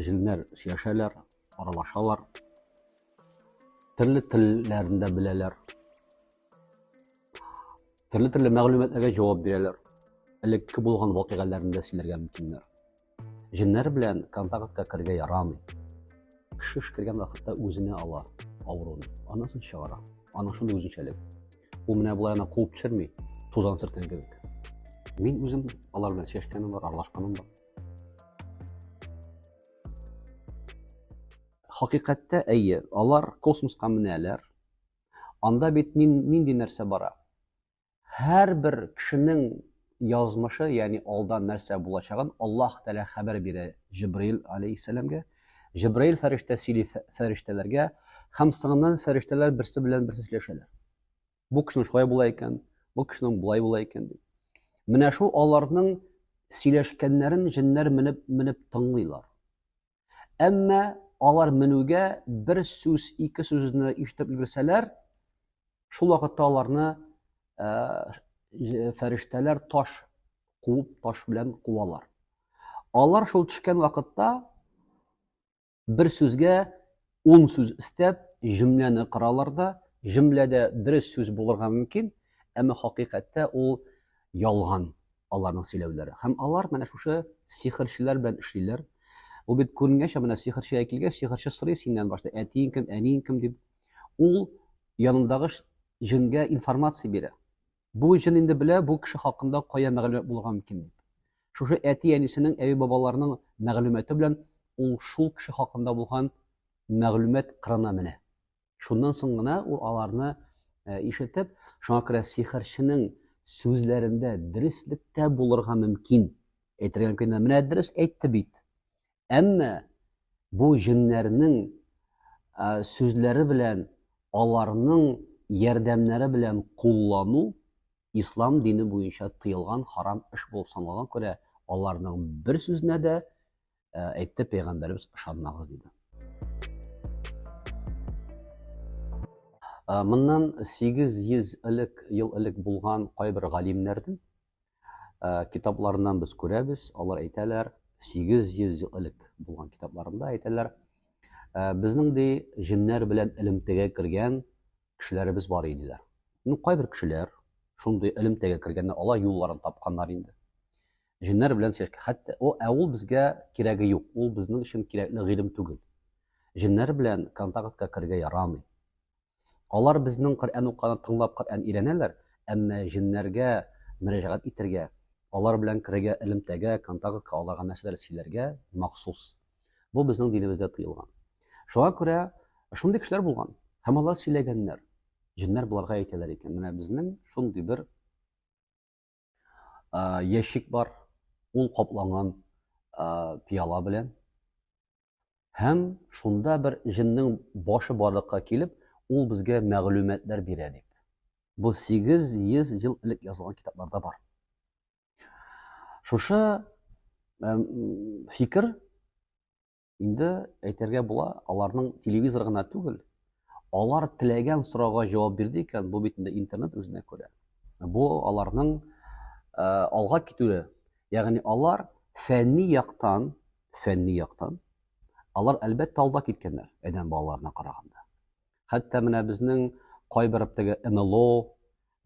җеннәр сөйләшәләр, аралашалар, төрле телләрендә беләләр, төрле мәгълүматларга җавап бирәләр, элекке булган вакыйгаларны сөйләргә мөмкиннәр. Җеннәр белән контактка кергә ярамый. Кеше кергән вакытта үзенә ала авыруны, анасын чыгара. Ана шундый үзенчәлек. Ул менә булай аны куып төшерми, тузан сөрткән кебек. Мин үзем алар белән сөйләшкәнем бар, аралашканым бар. Хакыйкатьтә әйе, алар космоска менәләр. Анда бит нинди нәрсә бара? Һәрбер кешенең язмышы, ягъни алдан нәрсә булачагын Аллаһ Тәгалә хәбәр бирә Җибраил алейһиссәламгә. Җибраил фәрештә сөйли фәрештәләргә, һәм соңыннан фәрештәләр берсе белән берсе сөйләшәләр. Бу кешенең шулай була икән, бу кешенең булай була икән дип. Менә шул аларның сөйләшкәннәрен җеннәр менеп тыңлыйлар. Әмма алар менүгә бер сүз, ике сүзне ишетеп өлгерсәләр, шул вакытта аларны фәрештәләр таш белән куалар. Алар шул төшкән вакытта бер сүзгә 10 сүз истәп, җөмләне кыралар да, җөмләдә дөрес сүз булырга мөмкин, әмма хакыйкатьтә ул ялган аларның сөйләүләре. Һәм алар менә шушы сихерчеләр белән эшлиләр. Ул бит күренгәнчә менә сихерчегә килгән, сихерче сорый синнән башта, әтиң кем, әниң кем дип. Ул янындагы җенгә информация бирә. Бу җен инде белә, бу кеше хакында кая мәгълүмат булырга мөмкин дип. Шушы әти әнисенең, әби бабаларының мәгълүматы белән ул шул кеше хакында булган мәгълүмат кырына менә. Шуннан соң гына ул аларны ишетеп, шуңа күрә сихерченең сүзләрендә дөреслектә булырга мөмкин. Әйтергә мөмкин, менә дөрес әйтте бит. Әмма бу җеннәрнең сүзләре белән, аларның ярдәмнәре белән куллану ислам дине буенча тыелган харам эш булып саналган күрә, аларның бер сүзенә дә әйтте пәйгамбәрбез ышанмагыз диде. Моннан 800 ел элек булган кайбер галимнәрнең китапларыннан без күрәбез, алар әйтәләр, 800 ел элек булган китапларында әйтәләр, безнең ди җеннәр белән элемтәгә кергән кешеләребез бар иделәр. Кайбер кешеләр шундый элемтәгә кергәндә алар юлларын тапканнар инде. Җеннәр белән сөйләшкән, хәтта ул безгә кирәге юк, ул безнең өчен кирәкле гыйлем түгел. Җеннәр белән контактка кергә ярамый. Алар безнең Коръән укыган тыңлап Коръән өйрәнәләр, әмма җеннәргә мөрәҗәгать итәргә, алар белән кергә элемтәгә, контактка аларга нәрсәләр сөйләргә махсус. Бу безнең динебездә тыелган. Шуңа күрә шундый кешеләр булган. Һәм алар сөйләгәннәр. Җеннәр буларга әйтәләр икән. Менә безнең шундый бер ящик бар, ул капланган пыяла белән. Һәм шунда бер җеннең башы барлыкка килеп, ул безгә мәгълүматлар бирә дип. Бу 800 ел элек язылган китапларда бар. Шушы фикер инде әйтергә була, аларның телевизор гына түгел. Алар теләгән сорауга җавап бирде икән, бу бит инде интернет үзенә күрә. Бу аларның алга китүе, ягъни алар фәнни яктан, алар әлбәттә алда киткәннәр, адәм балаларына караганда. Хәтта менә безнең кайбер теге НЛО,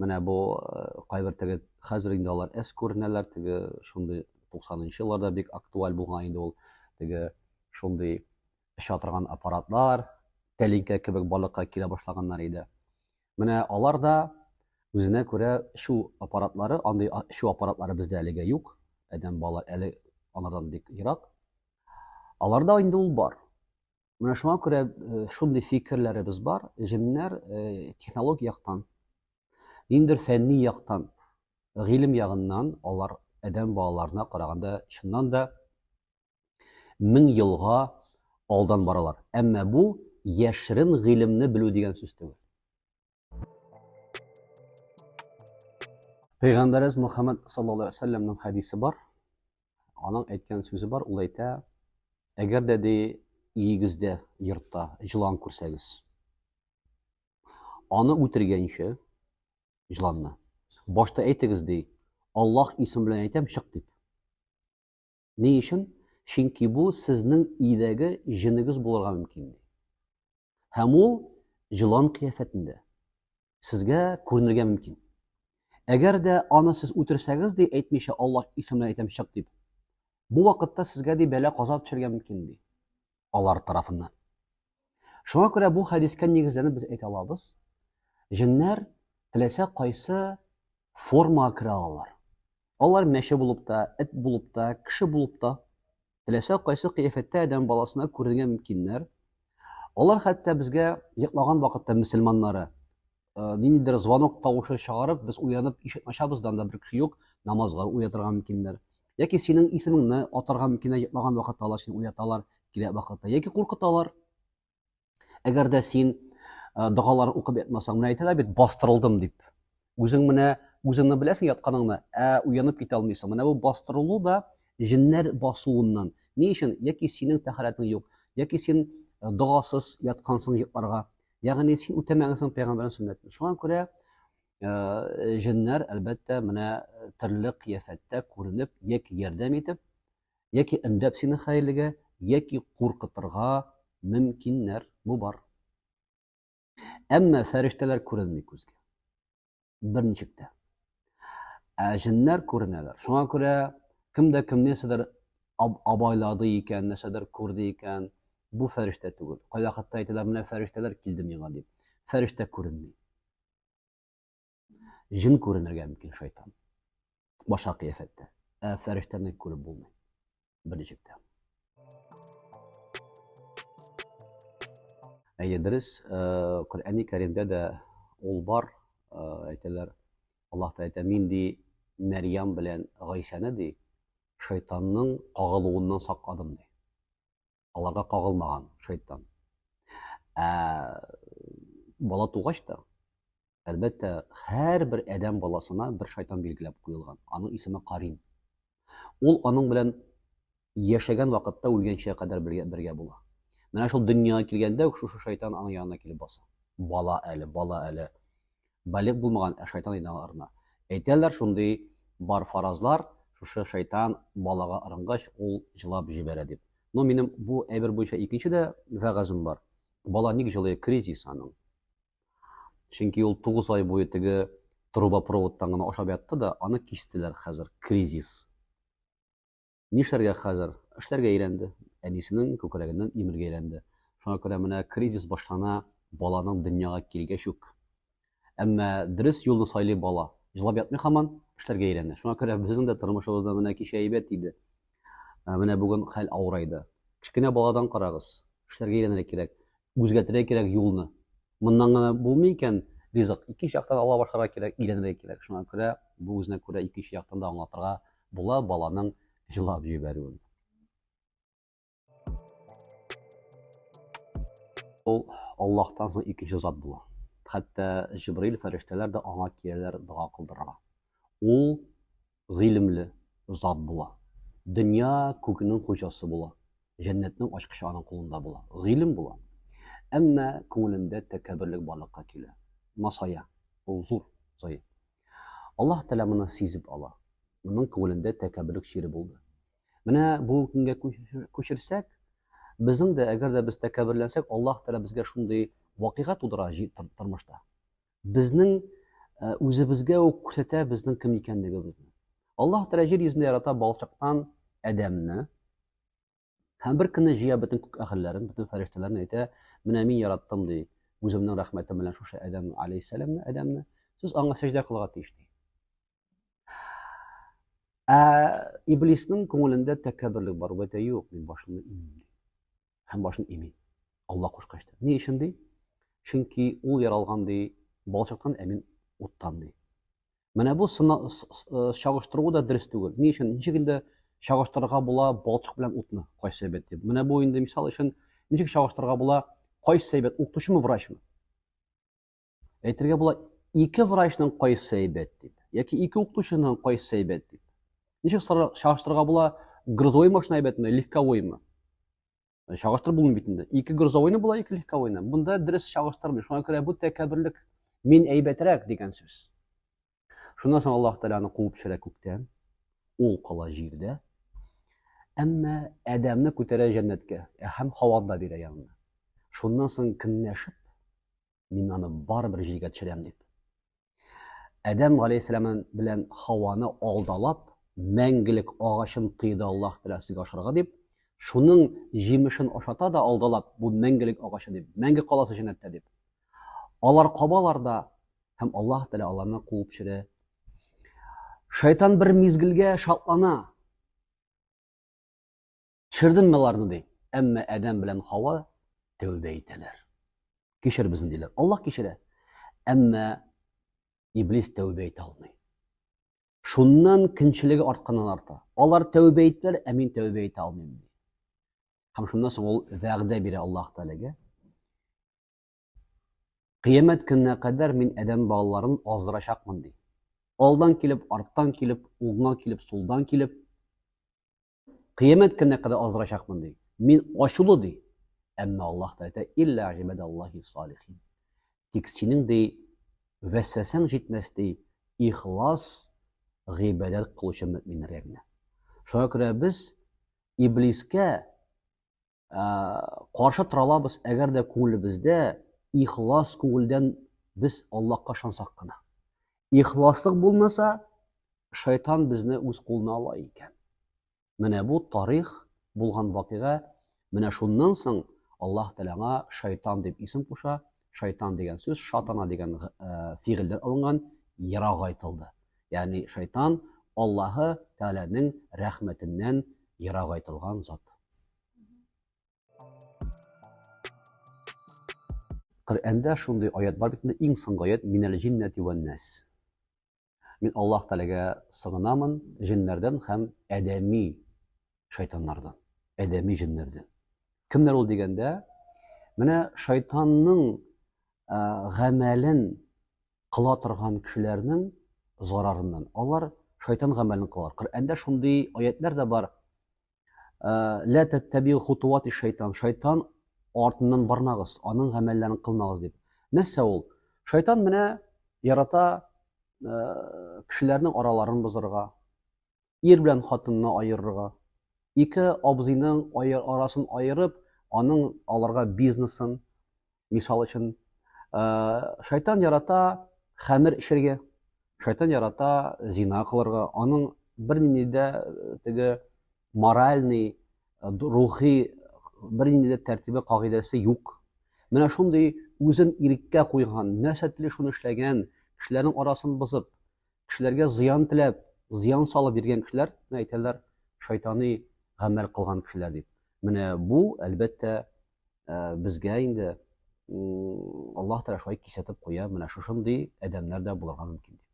менә бу кайбер теге хәзер инде алар күренәләр, теге шундый 90нчы елларда бик актуаль булган инде ул теге шундый эшә торган аппаратлар, тәлинкә кебек балыкка килә башлаганнар иде. Менә алар да үзенә күрә шу аппаратлары, андый шу аппаратлары бездә әлегә юк. Адәм балалар әле алардан бик ерак. Аларда инде ул бар. Менә шуңа күрә шундый фикерләребез бар. Җеннәр технология яктан, ниндидер фәнни яктан, гыйлем ягыннан алар адәм балаларына караганда чыннан да 1000 елга алдан баралар. Әмма бу яшерен гыйлемне белү дигән сүз түгел. Пәйгамбәрбез Мөхәммәд саллаллаһу алейһи ва сәлләмнең хәдисе бар. Аның әйткән сүзе бар, ул әйтә: әгәр дә ди өегездә йортта җылан күрсәгез, аны үтергәнче җыланны башта әйтегез ди, Аллаһ исеме белән әйтәм, чык дип. Ни өчен? Чөнки бу сезнең өйдәге җенегез булырга мөмкин. Һәм ул җылан кыяфәтендә сезгә күренергә мөмкин. Әгәр дә аны сез үтерсәгез ди, әйтмичә Аллаһ исеменә әйтәм чык дип, бу вакытта сезгә ди бәла каза төшәргә мөмкин ди. Алар тарафыннан. Шуңа күрә бу хәдискә нигезләнеп без әйтә алабыз. Җеннәр теләсә кайсы формага керә алалар. Алар мәче булып та, эт булып та, кеше булып та, теләсә кайсы кыяфәттә адәм баласына күрергә мөмкиннәр. Алар хәтта безгә йоклаган вакытта мөселманнары ниндидер звонок тавышы чыгарып, без уянып ишек ачабыздан да бер кеше юк, намазга уятырга мөмкиннәр. Яки синең исемеңне атарга мөмкин йоклаган вакытта алар сине уяталар, кирәк вакытта, яки куркыталар. Әгәр дә син догаларын укып ятмасаң, менә әйтәләр бит, бастырылдым дип. Үзең менә үзеңне беләсең ятканыңны, уянып китә алмыйсың. Менә бу бастырылу да җиннәр басуыннан. Ни өчен? Яки синең тәһарәтең юк, яки син догасыз яткансың йокларга. Ягъни син үтәмәгәнсең пәйгамбәрнең сөннәтен. Шуңа күрә җиннәр әлбәттә менә төрле кыяфәттә күренеп, яки ярдәм итеп, яки өндәп сине хәерлегә, яки куркытырга мөмкиннәр. Бу бар. Әмма фәрештәләр күренми күзгә. Берничек тә. Җиннәр күренәләр. Шуңа күрә кемдә кемне нәрсәдер абайлады икән, нәрсәдер күрде икән, бу фәрештә түгел. Кайда хәтта әйтәләр, менә фәрештәләр килде миңа дип. Фәрештә күренми. Җин күренергә мөмкин шайтан. Башка кыяфәттә. Фәрештәне күреп булмый. Берничек тә. Дөрес, Коръәни Кәримдә дә ул бар. Әйтәләр, Аллаһ та әйтә, мин ди Мәрьям белән Гайсәне ди шайтанның кагылуыннан сакладым ди. Аларга кагылмаган шайтан. Бала тугач та, әлбәттә, һәрбер адәм баласына бер шайтан билгеләп куелган. Аның исеме Карин. Ул аның белән яшәгән вакытта үлгәнчә кадәр бергә була. Менә шул дөньяга килгәндә үк шушы шайтан аның янына килеп баса. Бала әле. Балык булмаган шайтан иналарына. Әйтәләр, шундый бар фаразлар, шушы шайтан балага ырынгач, ул җылап җибәрә дип. Но минем бу әйбер буенча икенче дә вәгазым бар. Бала ник җылый? Кризис аның. Чөнки ул 9 ай буе теге трубопроводтан гына ашап ятты да, аны кистеләр хәзер. Кризис. Нишләргә хәзер? Эшләргә өйрәнде. Әнисенең күкрәгеннән имергә өйрәнде. Шуңа күрә менә кризис башлана баланың дөньяга килгәч үк. Әмма дөрес юлны сайлый бала. Җылап ятмый һаман эшләргә өйрәнә. Шуңа күрә безнең дә тормышыбызда менә кичә әйбәт иде. Менә бүген хәл авырайды. Кичкенә баладан карагыз. Эшләргә өйрәнергә кирәк. Үзгәртергә кирәк юлны. Моннан гына булмый икән ризык. Икенче яктан ала башларга кирәк, өйрәнергә кирәк. Шуңа күрә бу үзенә күрә икенче яктан да аңлатырга була баланың җылап җибәрүен. Ул Аллаһтан соң икенче зат була. Хәтта Җибрил фәрештәләр дә аңа киләләр дуа кылдырырга. Ул гыйлемле зат була. Дөнья күкнең хуҗасы була. Җәннәтнең ачкычы аның кулында була. Гыйлем була. Әмма күңелендә тәкәбберлек барлыкка килә. Масая. Ул зур зай. Аллаһ Тәала моны сизеп ала. Моның күңелендә тәкәбберлек шире булды. Менә бу көнгә күчерсәк, безнең дә әгәр дә без тәкәбберләнсәк, Аллаһ Тәала безгә шундый вакыйга тудыра тормышта. Безнең үзебезгә үк күрсәтә безнең кем икәнлегебезне. Аллаһ Тәала җир йөзендә ярата балчыктан адәмне. Һәм бер көнне җыя бөтен күк әһелләрен, бөтен фәрештәләрне әйтә, менә мин яраттым ди, үземнең рәхмәтем белән шушы Адәм алейһиссәламне, Адәмне, сез аңа сәҗдә кылырга тиеш ди. Иблисның күңелендә тәкәбберлек бар, ул әйтә, юк, мин башымны имим. Һәм башын ими. Аллаһ кушкач та. Ни өчен ди? Чөнки ул яралган ди балчыктан, мин уттан ди. Менә бу чагыштыру да дөрес түгел. Ни өчен? Ничек инде чагыштырырга була балчык белән утны? Кайсы әйбәт дип. Менә бу инде мисал өчен ничек чагыштырырга була? Кайсы әйбәт? Укытучымы, врачмы? Әйтергә була, ике врачның кайсы әйбәт дип. Яки ике укытучының кайсы әйбәт дип. Ничек чагыштырырга була? Грузовой машина әйбәтме, легковоймы? Чагыштырып булмый бит инде. Ике грузовойны була, ике легковойны. Бунда дөрес чагыштырмый. Шуңа күрә бу тәкәбберлек мин әйбәтрәк дигән сүз. Шуннан соң Аллаһ Тәаланы куып төшерә күктән. Ул кала җирдә. әмма әдәмне күтәрә җәннәткә, һәм Һаваны да бирә янына. Шуннан соң көнләшеп, мин аны барыбер җиргә төшерәм дип. Әдәм галәйһиссәлам белән Һаваны алдалап, мәңгелек агачын тыйды Аллаһ Тәгалә сезгә ашарга дип, шуның җимешен ашата да алдалап, бу мәңгелек агачы дип, мәңге каласы җәннәттә дип. Алар кабалар да, һәм Аллаһ Тәгалә аларны куып төшерә. Шайтан бер мизгелгә шатлана. Төшердем аларны ди. Әмма Әдәм белән Һава тәүбә итәләр. Кичер безне диләр. Аллаһ кичерә. Әмма Иблис тәүбә итә алмый. Шуннан көнчелеге артканнан арта. Алар тәүбә иттеләр, ә мин тәүбә итә алмыйм ди. Һәм шуннан соң ул вәгъдә бирә Аллаһ Тәгаләгә. Кыямәт көненә кадәр мин Әдәм балаларын аздырачакмын ди. Алдан килеп, арттан килеп, уңнан килеп, сулдан килеп, кыямәт көненә кадәр аздырачакмын ди. Мин ачулы ди. Әмма Аллаһ Тәгалә илля ибадаллахи салихин. Тик синең ди вәсвәсәң җитмәс ди, ихлас гыйбадәт кылучы мөэминнәргә генә. Шуңа күрә без Иблискә каршы тора алабыз, әгәр дә күңелебездә ихлас күңелдән без Аллаһка ышансак кына. Ихласлык булмаса, шайтан безне үз кулына ала икән. Менә бу тарих булган вакыйга, менә шуннан соң Аллаһ Тәгаләгә шайтан дип исем куша. Шайтан дигән сүз шатана дигән фигыльдән алынган, ерак айтылды. Ягъни шайтан Аллаһы Тәгаләнең рәхмәтеннән ерак айтылган зат. Коръәндә шундый аят бар бит, иң соңгы аят минәл җиннәти ван нас. Мин Аллаһ Тәгаләгә сыгынамын җиннәрдән һәм әдәми шайтаннардан, әдәми җиннәрдән. Кемнәр ул дигәндә, менә шайтанның гамәлен кыла торган кешеләрнең зарарыннан. Алар шайтан гамәлен кылар. Коръәндә шундый аятлар да бар. Ла таттабиу хутуати шайтан. Шайтан артыннан бармагыз, аның гамәлләрен кылмагыз дип. Нәрсә ул? Шайтан менә ярата кешеләрнең араларын бозырга, ир белән хатынны аерырга, ике абзыйның арасын аерып, аның аларга бизнесын, мисал өчен, шайтан ярата хәмер ишергә, шайтан ярата зина кылырга, аның бернинди дә теге моральный, рухи бернинди дә тәртибе, кагыйдәсе юк. Менә шундый үзен иреккә куйган, нәрсә теле шуны эшләгән, кешеләрнең арасын бозып, кешеләргә зыян теләп, зыян салып биргән кешеләр, әйтәләр, шайтаны гамәл кылган кешеләр дип. Менә бу әлбәттә безгә инде Аллаһ Тәгалә шулай кисәтеп куя, менә шушындый әдәмнәр дә булырга мөмкин дип.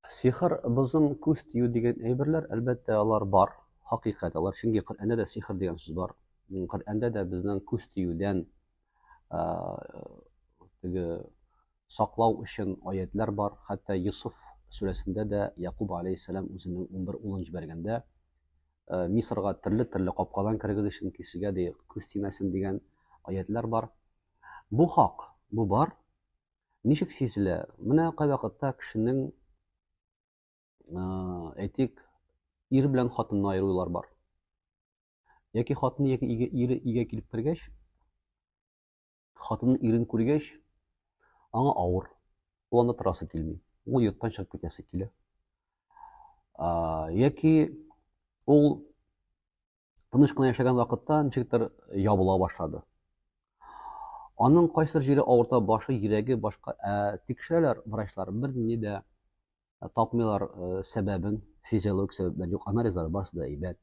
Сихр, бозым, күз тию дигән әйберләр, әлбәттә алар бар, хакыйкать алар. Чөнки Коръәндә дә сихр дигән сүз бар. Коръәндә дә безнең күз тиюдән теге саклау өчен аятлар бар. Хәтта Юсуф сүрәсендә дә Якуб алейһиссәлам үзенең 11 улын җибәргәндә Мисырга төрле капкадан кергез өчен кешегә дә күз тимәсен дигән аятлар бар. Бу хак, бу бар. Ничек сизелә? Менә кайвакытта кешенең әйтик, ир белән хатынны айырулар бар. Яки хатыны яки ире өйгә килеп кергәч, хатынның ирен күргәч, аңа авыр. Ул анда торасы килми. Ул йорттан чыгып китәсе килә. Яки ул тыныч кына яшәгән вакытта ничектер ябыла башлады. Аның кайсыр җире авырта, башы, йөрәге, башка тикшерәләр врачлар, бернинди дә тапмыйлар сәбәбен, физиологик сәбәпләр юк, анализлар барысы да әйбәт.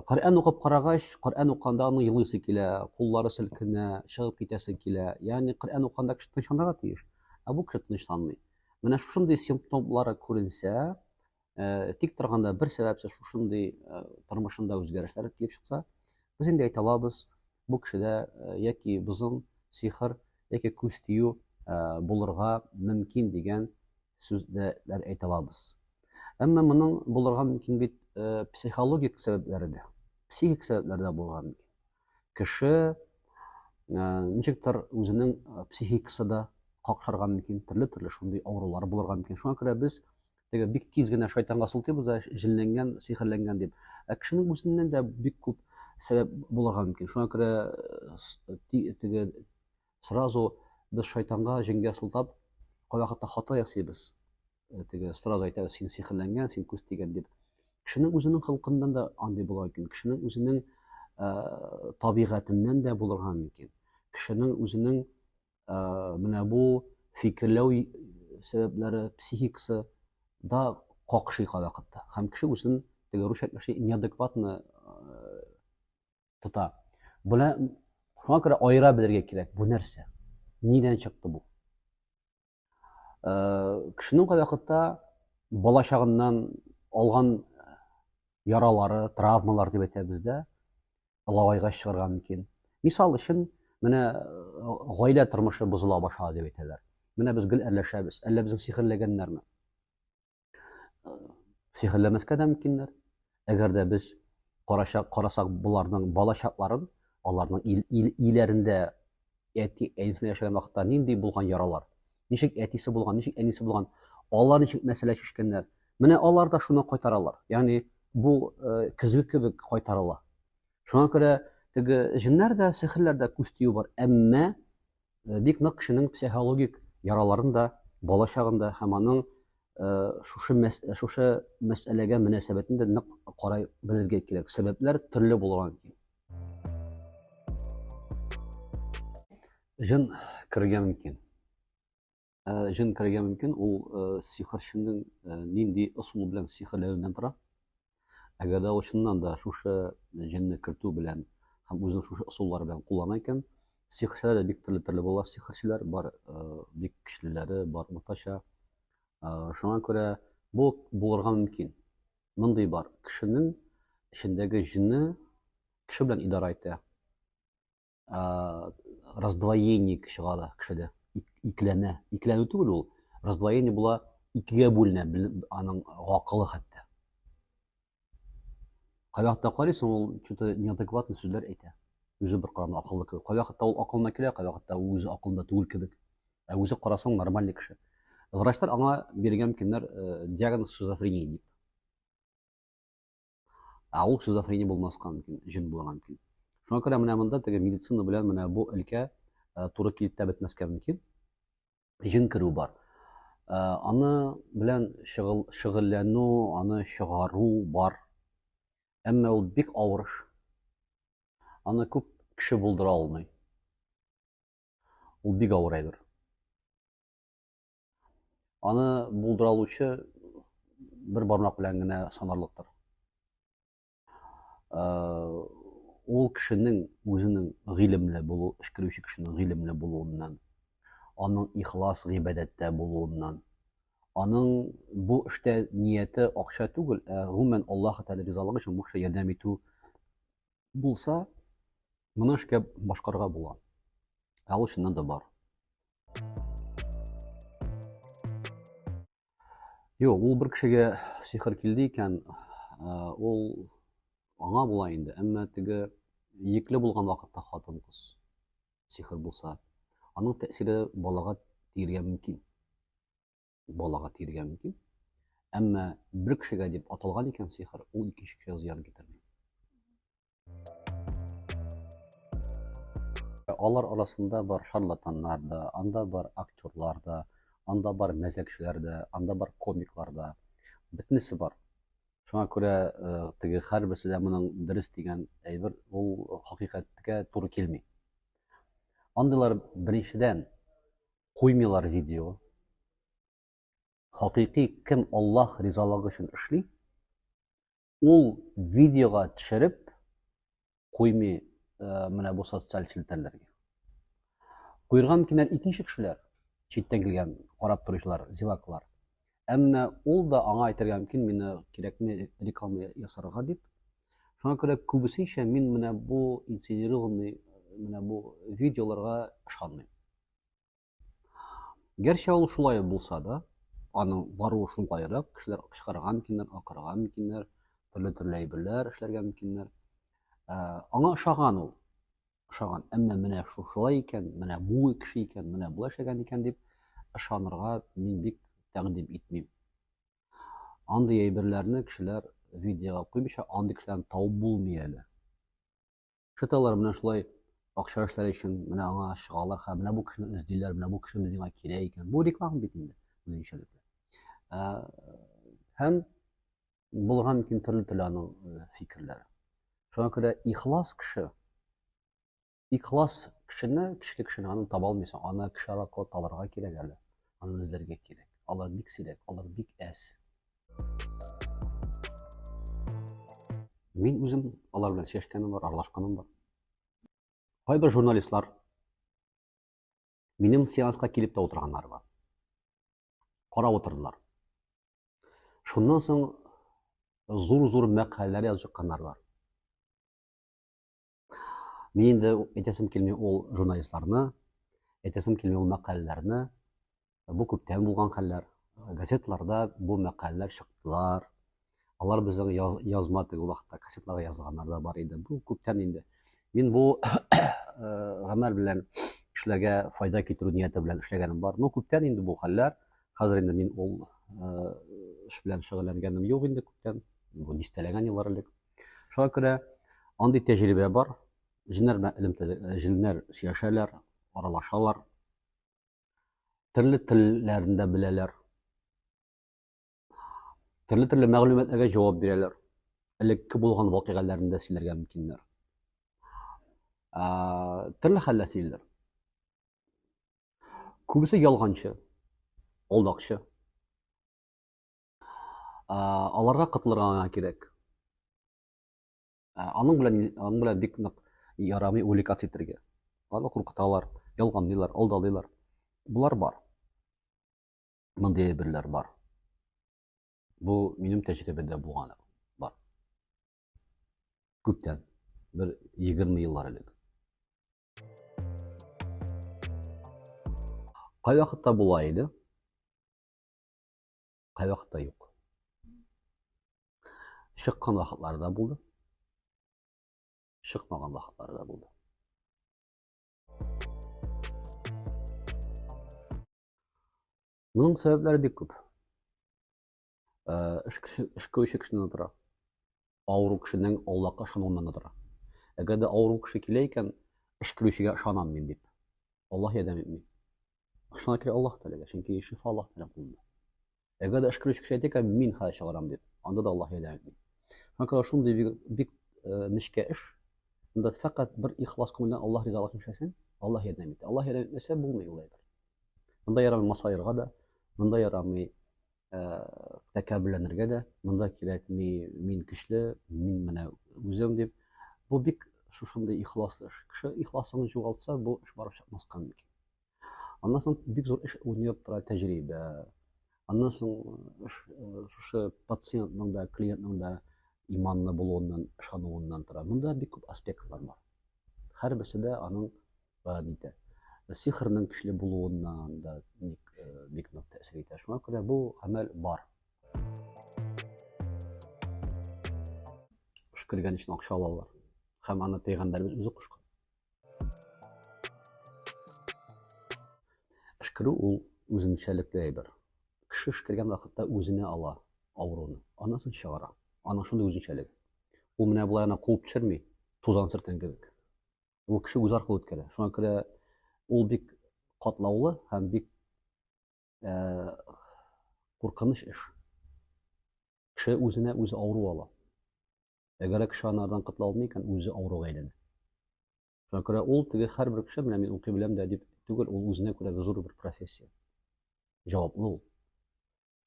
Коръән укып карагач, Коръән укканда аның елыйсы килә, куллары селкенә, чыгып китәсе килә. Ягъни Коръән укканда кеше тынычланырга тиеш, бу кеше тынычланмый. Менә шушындый симптомлары күренсә, тик торганда бер сәбәпсез шушындый тормышында үзгәрешләр килеп чыкса, без инде әйтә алабыз, бу кешедә яки бозым, сихр, яки күз тию булырга мөмкин дигән сүзләр әйтә алабыз. Әмма моның булырга мөмкин бит психологик сәбәпләре дә, психик сәбәпләр дә булырга мөмкин. Кеше ничектер үзенең психикасы да какшарга мөмкин, төрле шундый авырулар булырга мөмкин. Шуңа күрә без теге бик тиз генә шайтанга сылтыйбыз да, җенләнгән, сихерләнгән дип. Кешенең үзеннән дә бик күп сәбәп булырга мөмкин. Шуңа күрә теге сразу без шайтанга, җенгә сылтап, кайвакытта хата ясыйбыз. Теге сразу әйтәбез, син сихерләнгән, син күз тигән дип. Кешенең үзенең холкыннан да андый булырга мөмкин. Кешенең үзенең табигатеннән дә булырга мөмкин. Кешенең үзенең менә бу фикерләү сәбәпләре, психикасы да какшый кайвакытта. Һәм кеше үзен теге русча әйтмәкче неадекватно тота. Буны шуңа күрә аера белергә кирәк. Бу нәрсә? Нидән чыкты бу? Кешенең кайвакытта бала чагыннан алган яралары, травмалар дип әйтәбез дә, лагайга чыгарга мөмкин. Мисал өчен, менә гаилә тормышы бозыла башлады дип әйтәләр. Менә без гел әрләшәбез. Әллә безне сихерләгәннәрме? Сихерләмәскә дә мөмкиннәр. Әгәр дә без карасак буларның бала чакларын, аларның иләрендә әтисенә яшәгән вакытта нинди булган яралар, ничек әтисе булган, ничек әнисе булган, алар ничек мәсьәлә чишкәннәр. Менә алар да шуны кайтаралар. Ягъни бу көзге кебек кайтарыла. Шуңа күрә теге җиннәр дә, сихерләр дә күз тию бар. Әмма бик нык кешенең психологик яраларын да бала чагында һәм аның шушы мәсьәләгә мөнәсәбәтен дә нык карай белергә кирәк. Сәбәпләр төрле булырга мөмкин. Җин керергә мөмкин. Җин керергә мөмкин. Ул сихерченең нинди ысул белән сихерләүеннән тора. Әгәр дә ул чыннан да шушы җинне кертү белән һәм үзенең шушы ысуллары белән куллана икән, сихерчеләр дә бик төрле була. Сихерчеләр бар, бик көчлеләре бар, уртача. Шуңа күрә бу булырга мөмкин. Мондый бар. Кешенең эчендәге җинне кеше белән идара итә. Раздвоение чыга да кешедә. Икеләнә. Икеләнү түгел ул. Раздвоение була, икегә бүленә аның гакылы хәтта. Кайвакытта карыйсың, ул что-то неадекватный сүзләр әйтә. Үзе бер караганда акыллы кебек. Кайвакытта ул акылына килә, кайвакытта ул үзе акылында түгел кебек. Үзе карасаң нормальный кеше. Врачлар аңа биргән мөмкиннәр диагноз шизофрения дип. Ул шизофрения булмаска мөмкин, җин булырга мөмкин. Шуңа күрә менә монда теге медицина белән менә бу өлкә туры килеп тә бетмәскә мөмкин. Җин керү бар. Аны белән шөгыльләнү, аны чыгару бар. Әмма ул бик авыр эш. Аны күп кеше булдыра алмый. Ул бик авыр әйбер. Аны булдыра алучы бер бармак белән генә санарлыктыр. Ул кешенең үзенең гыйлемле булу, эш керүче кешенең гыйлемле булуыннан, аның ихлас гыйбадәттә булуыннан, аның бу эштә нияте акча түгел, гомумән Аллаһ Тәгалә ризалыгы өчен бу эшкә ярдәм итү булса, моны эшкә башкарырга була. Ул чыннан да бар. Юк, ул бер кешегә сихер килде икән, ул аңа була инде. Әмма теге екле булган вакытта хатын-кыз сихер булса, аның тәэсире балага тиргә мөмкин. Балага тиргә мөмкин. Әмма бер кешегә дип аталган икән сихер, ул икенче кешегә зыян китерми. Алар арасында бар шарлатаннар да, анда бар актерлар да, анда бар мәзәкчеләр дә, анда бар комиклар да. Бөтенесе бар. Шуңа күрә теге һәрберсе дә моның дөрес дигән әйбер ул хакыйкатькә туры килми. Андыйлар беренчедән куймыйлар видео. Хакыйкый кем Аллаһ ризалыгы өчен эшли, ул видеога төшереп куймый менә бу социаль челтәрләргә. Куйырга мөмкиннәр икенче кешеләр, читтән килгән карап торучылар, зеваклар. Әмма ул да аңа әйтергә мөмкин, мине кирәкме реклама ясарга дип. Шуңа күрә күбесенчә мин менә бу инсценированный менә бу видеоларга ышанмыйм. Гәрчә ул шулай булса да, аның баруы шулайрак, кешеләр кычкырырга мөмкиннәр, акырырга мөмкиннәр, төрле әйберләр эшләргә мөмкиннәр. Аңа ышаган ул. Ышаган. Әмма менә шулай икән, менә бу кеше икән, менә булай эшләгән икән дип ышанырга мин бик тәкъдим итмим. Андый әйберләрне кешеләр видеога куймыйча, андый кешеләрне табып булмый әле. Шыталар менә шулай акча эшләре өчен менә аңа чыгалар, һәм менә бу кешене эзлиләр, менә бу кеше безгә кирәк икән. Бу реклама бит инде, үзенчәлекле. Һәм булырга мөмкин төрле аның фикерләре. Шуңа күрә ихлас кешене, кичле кешене аны таба алмыйсың, аны кеше аркылы табарга кирәк әле. Аны эзләргә кирәк. Алар бик сирәк, алар бик әз. Мин үзем алар белән сөйләшкәнем бар, аралашканым бар. Кайбер журналистлар минем сеанска килеп тә утырганнар бар. Карап утырдылар. Шуннан соң зур мәкаләләр язып чыкканнар бар. Мин инде әйтәсем килми ул журналистларны, әйтәсем килми ул мәкаләләрне. Бу күптән булган хәлләр. Газеталарда бу мәкаләләр чыктылар. Алар безнең язма теге вакытта кассетларга язылганнар да бар иде. Бу күптән инде. Мин бу гамәл белән кешеләргә файда китерү нияте белән эшләгәнем бар. Ну күптән инде бу хәлләр. Хәзер инде мин ул эш белән шөгыльләнгәнем юк инде күптән. Бу дистәләгән еллар элек. Шуңа күрә андый тәҗрибә бар. Җилнәр сөйләшәләр, аралашалар. Төрле телләрендә беләләр. Төрле мәгълүматларга җавап бирәләр. Элекке булган вакыйгаларны да сөйләргә мөмкиннәр. Төрле хәлләр сөйлиләр. Күбесе ялганчы, алдакчы. Аларга кытылырга кирәк. Аның белән бик нык ярамый увлекаться итәргә. Аны куркыталар, ялганлыйлар, алдалыйлар. Булар бар. Мондый әйберләр бар. Бу минем тәҗрибәдә булган бар. Күптән, бер 20 еллар элек. Кай вакытта була иде? Кай вакытта юк. Чыккан вакытларда булды. Чыкмаган вакытларда булды. Моның сәбәпләре бик күп. Эш күрүче кешенең тора. Авыру кешенең Аллаһка ышануыннан тора. Әгәр дә авыру кеше килә икән, эш күрүчегә ышанам мин дип. Аллаһ ярдәм итми. Ышана кирәк Аллаһ Тәгаләгә, чөнки шифа Аллаһ белән кулында. Әгәр дә эш күрүче кеше әйтә икән, мин хәзер чыгарам дип, анда да Аллаһ ярдәм итми. Шуңа шундый бик нечкә эш. Анда фақат бер ихлас күңелдән Аллаһ ризалыгын эшләсәң, Аллаһ ярдәм итә. Аллаһ ярдәм итмәсә булмый ул әйбер. Монда ярамый масаирга да, монда ярамый тәкәббүрләнергә дә, монда кирәкми мин көчле, мин менә үзем дип. Бу бик шушындый ихлас эш. Кеше ихласын югалтса, бу эш барып чыкмаска мөмкин. Аннан соң бик зур эш уйнап тора тәҗрибә. Аннан соң шушы пациентның да, клиентның да иманлы булуыннан, ышануыннан тора. Монда бик күп аспектлар бар. Һәрберсе дә аның сихрның көчле булуыннан да бик нык тәэсир итә. Шуңа күрә бу гамәл бар. Эш кергән өчен акча алалар. Һәм аны пәйгамбәрбез үзе кушкан. Эш керү ул үзенчәлекле әйбер. Кеше эш кергән вакытта үзенә ала авыруны. Аннан соң чыгара. Аның шундый үзенчәлеге. Ул менә булай аны куып төшерми, тузан сөрткән кебек. Ул кеше үз аркылы үткәрә. Шуңа күрә ул бик катлаулы һәм бик куркыныч эш. Кеше үзенә үзе авыру ала. Әгәр кеше анардан кытыла алмый икән, үзе авыруга әйләнә. Шуңа күрә ул теге һәрбер кеше менә мин укый беләм дә дип түгел, ул үзенә күрә зур бер профессия. Җаваплы ул.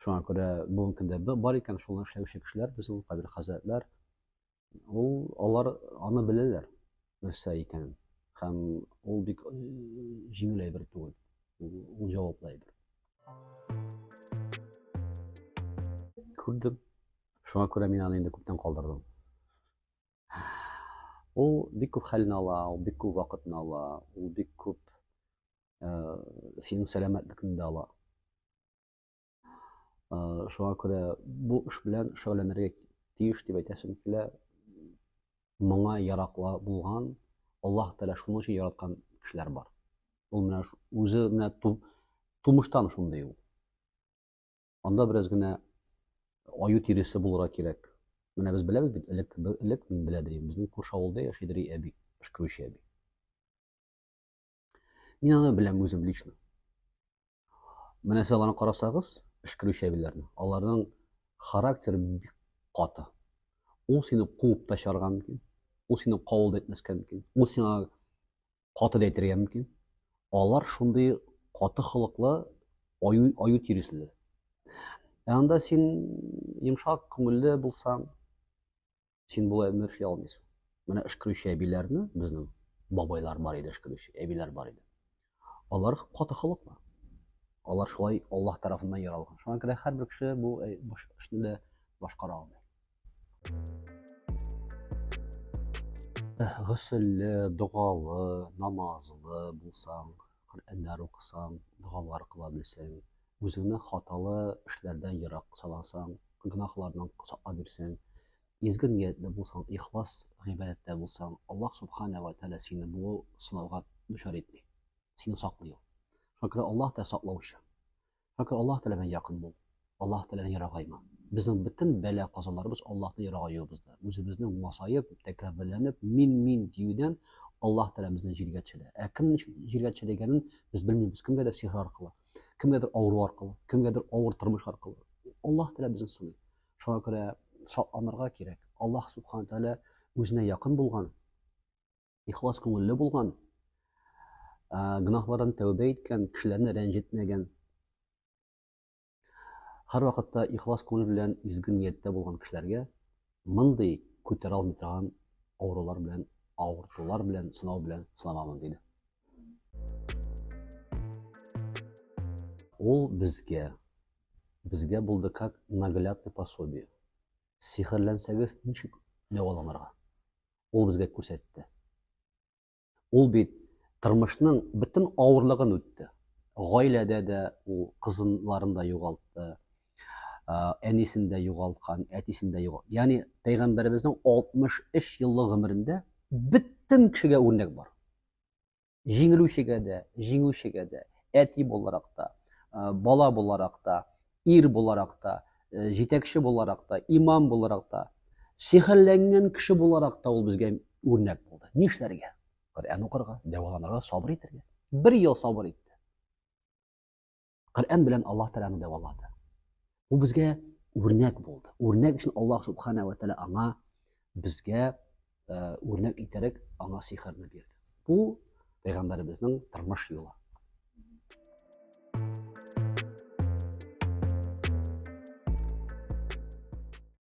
Шуңа күрә бу көндә бар икән шуны эшләүче кешеләр, безнең кабир хәзрәтләр, алар аны беләләр нәрсә икәнен. Һәм ул бик җиңел әйбер түгел. Ул җаваплы әйбер. Күрдем. Шуңа күрә мин аны инде күптән калдырдым. Ул бик күп хәлне ала, ул бик күп вакытны ала, ул бик күп синең сәламәтлекне дә ала. Шуңа күрә бу эш белән шөгыльләнергә тиеш дип әйтәсем килә. Моңа яраклы булган, Аллаһ Тәгалә шуның өчен яраткан кешеләр бар. Ул менә үзе менә тумыштан шундый ул. Анда бераз генә аю тиресе булырга кирәк. Менә без беләбез бит, элек мин беләдер идем, безнең күрше авылда яшидер әби, эшкерүче әби. Мин аны беләм үзем лично. Менә сез аларны карасагыз, эшкерүче әбиләрне, аларның характеры бик каты. Ул сине куып та чыгарга мөмкин, ул сине кабул да итмәскә мөмкин, ул сиңа каты да әйтергә мөмкин. Алар шундый каты холыклы аю тиресле. Анда син йомшак күңелле булсаң, син болай өмір сүрә алмыйсың. Менә эшкерүче әбиләрне, безнең бабайлар бар иде, эшкерүче әбиләр бар иде. Алар каты холыклы. Алар шулай Аллаһ тарафыннан яралган. Шуңа күрә һәрбер кеше бу эшне дә башкара алмый. Гысыллы, дугалы, намазлы булсаң, Коръәннәр укысаң, дугалар кыла белсәң, үзеңне хаталы эшләрдән ерак саласаң, гөнаһлардан саклап бирсәң, изге ниятле булсаң, ихлас гыйбадәттә булсаң, Аллаһ субхана ва тааля сине бу сынауга дучар итми. Сине саклый. Шуңа күрә Аллаһ та саклаучы. Шуңа күрә Аллаһ Тәгаләдән якын бул. Аллаһ Тәгаләдән ерагайма. Безнең бөтен бәла казаларыбыз Аллаһтан ерагаюыбызда. Үзебезнең масаеп, тәкәбберләнеп, мин диюдән Аллаһ Тәгалә безне җиргә төшерә. Кемне җиргә төшергәнен без белмибез. Кемгәдер сихер аркылы, кемгәдер авыру аркылы, кемгәдер авыр тормыш аркылы. Аллаһ Тәгалә безне сыный. Шуңа күрә сакланырга кирәк. Аллаһ субхана тааля үзенә якын булган, ихлас күңелле булган, гөнаһлардан тәүбә иткән, кешеләрне рәнҗетмәгән, һәрвакытта ихлас күңел белән изге нияттә булган кешеләргә мондый күтәрә алмый торган авырулар белән, авыртулар белән, сынау белән сынамамын диде. Ул безгә булды как наглядный пособие. Сихерләнсәгез ничек дәваланырга? Ул безгә күрсәтте. Ул бит тормышның бөтен авырлыгын үтте. Гаиләдә дә ул кызынларын да югалтты. Әнисен дә югалткан, әтисен дә югалтты. Ягъни Пәйгамбәребезнең 63 еллык гомерендә бөтен кешегә үрнәк бар. Җиңелүчегә дә, әти буларак та, бала буларак та, ир буларак та, җитәкче буларак та, имам буларак та, сихерләнгән кеше буларак та ул безгә үрнәк булды. Нишләргә? Коръән укырга, дәваланырга, сабыр итәргә. 1 ел сабыр итте. Коръән белән Аллаһ Тәгаләне дәвалады. Ул безгә үрнәк булды. Үрнәк өчен Аллаһ субхана ва тааля аңа безгә үрнәк итәрәк аңа сихерне бирде. Бу Пәйгамбәребезнең тормыш юлы.